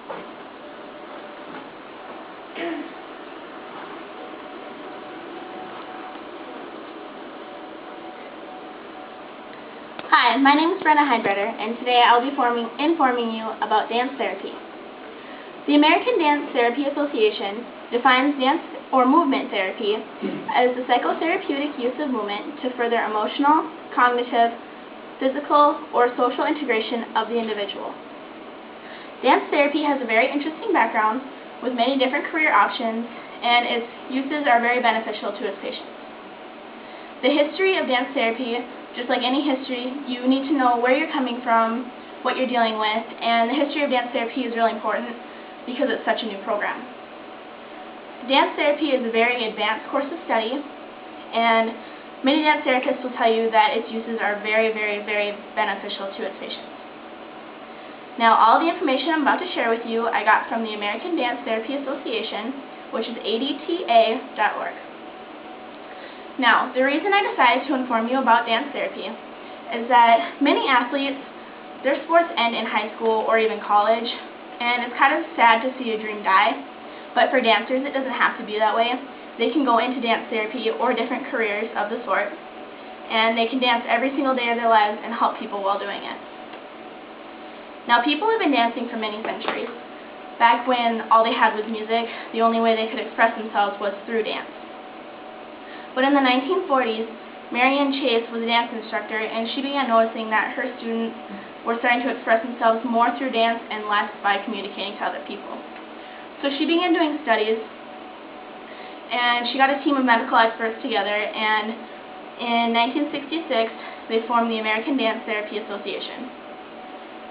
Hi, my name is Brenna Heidbreder, and today I'll be informing you about dance therapy. The American Dance Therapy Association defines dance or movement therapy as the psychotherapeutic use of movement to further emotional, cognitive, physical, or social integration of the individual. Dance therapy has a very interesting background with many different career options, and its uses are very beneficial to its patients. The history of dance therapy, just like any history, you need to know where you're coming from, what you're dealing with, and the history of dance therapy is really important because it's such a new program. Dance therapy is a very advanced course of study, and many dance therapists will tell you that its uses are very, very, very beneficial to its patients. Now, all the information I'm about to share with you I got from the American Dance Therapy Association, which is adta.org. Now, the reason I decided to inform you about dance therapy is that many athletes, their sports end in high school or even college, and it's kind of sad to see a dream die, but for dancers it doesn't have to be that way. They can go into dance therapy or different careers of the sort, and they can dance every single day of their lives and help people while doing it. Now, people have been dancing for many centuries. Back when all they had was music, the only way they could express themselves was through dance. But in the 1940s, Marion Chase was a dance instructor, and she began noticing that her students were starting to express themselves more through dance and less by communicating to other people. So she began doing studies, and she got a team of medical experts together, and in 1966, they formed the American Dance Therapy Association.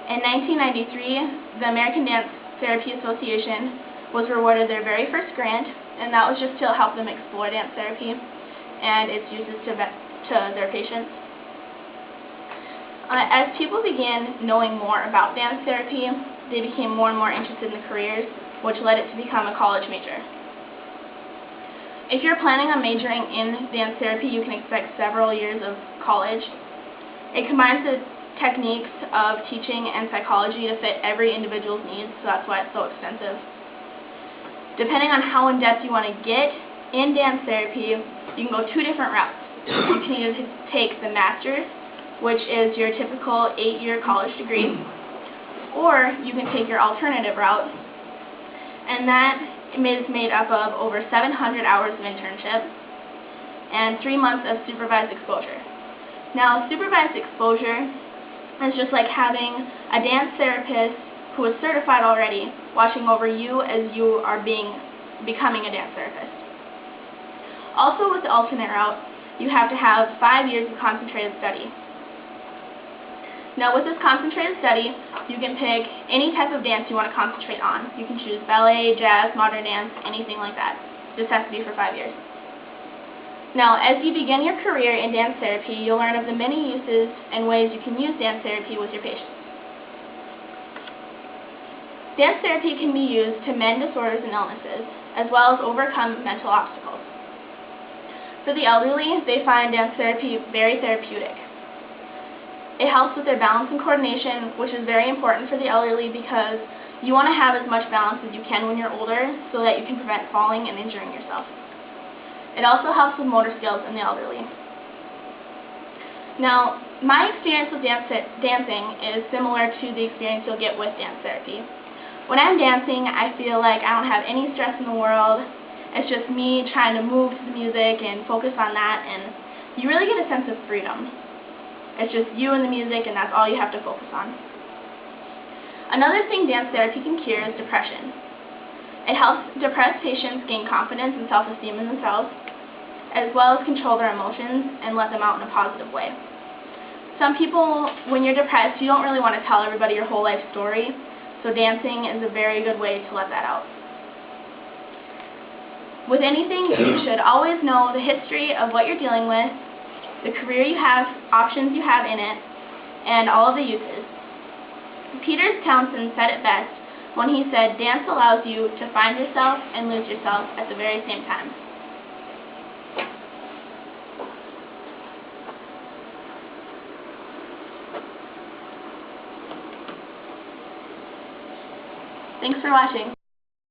In 1993, the American Dance Therapy Association was rewarded their very first grant, and that was just to help them explore dance therapy and its uses to their patients. As people began knowing more about dance therapy, they became more and more interested in the careers, which led it to become a college major. If you're planning on majoring in dance therapy, you can expect several years of college. It combines the techniques of teaching and psychology to fit every individual's needs, so that's why it's so expensive. Depending on how in-depth you want to get in dance therapy, you can go two different routes. You can either take the master's, which is your typical 8-year college degree, or you can take your alternative route, and that is made up of over 700 hours of internship and 3 months of supervised exposure. Now, supervised exposure is just like having a dance therapist who is certified already watching over you as you are becoming a dance therapist. Also, with the alternate route, you have to have 5 years of concentrated study. Now, with this concentrated study, you can pick any type of dance you want to concentrate on. You can choose ballet, jazz, modern dance, anything like that. This has to be for 5 years. Now, as you begin your career in dance therapy, you'll learn of the many uses and ways you can use dance therapy with your patients. Dance therapy can be used to mend disorders and illnesses, as well as overcome mental obstacles. For the elderly, they find dance therapy very therapeutic. It helps with their balance and coordination, which is very important for the elderly because you want to have as much balance as you can when you're older so that you can prevent falling and injuring yourself. It also helps with motor skills in the elderly. Now, my experience with dancing is similar to the experience you'll get with dance therapy. When I'm dancing, I feel like I don't have any stress in the world. It's just me trying to move to the music and focus on that, and you really get a sense of freedom. It's just you and the music, and that's all you have to focus on. Another thing dance therapy can cure is depression. It helps depressed patients gain confidence and self-esteem in themselves, as well as control their emotions and let them out in a positive way. Some people, when you're depressed, you don't really want to tell everybody your whole life story, so dancing is a very good way to let that out. With anything, you should always know the history of what you're dealing with, the career you have, options you have in it, and all of the uses. Peter Townsend said it best when he said, "Dance allows you to find yourself and lose yourself at the very same time." Thanks for watching.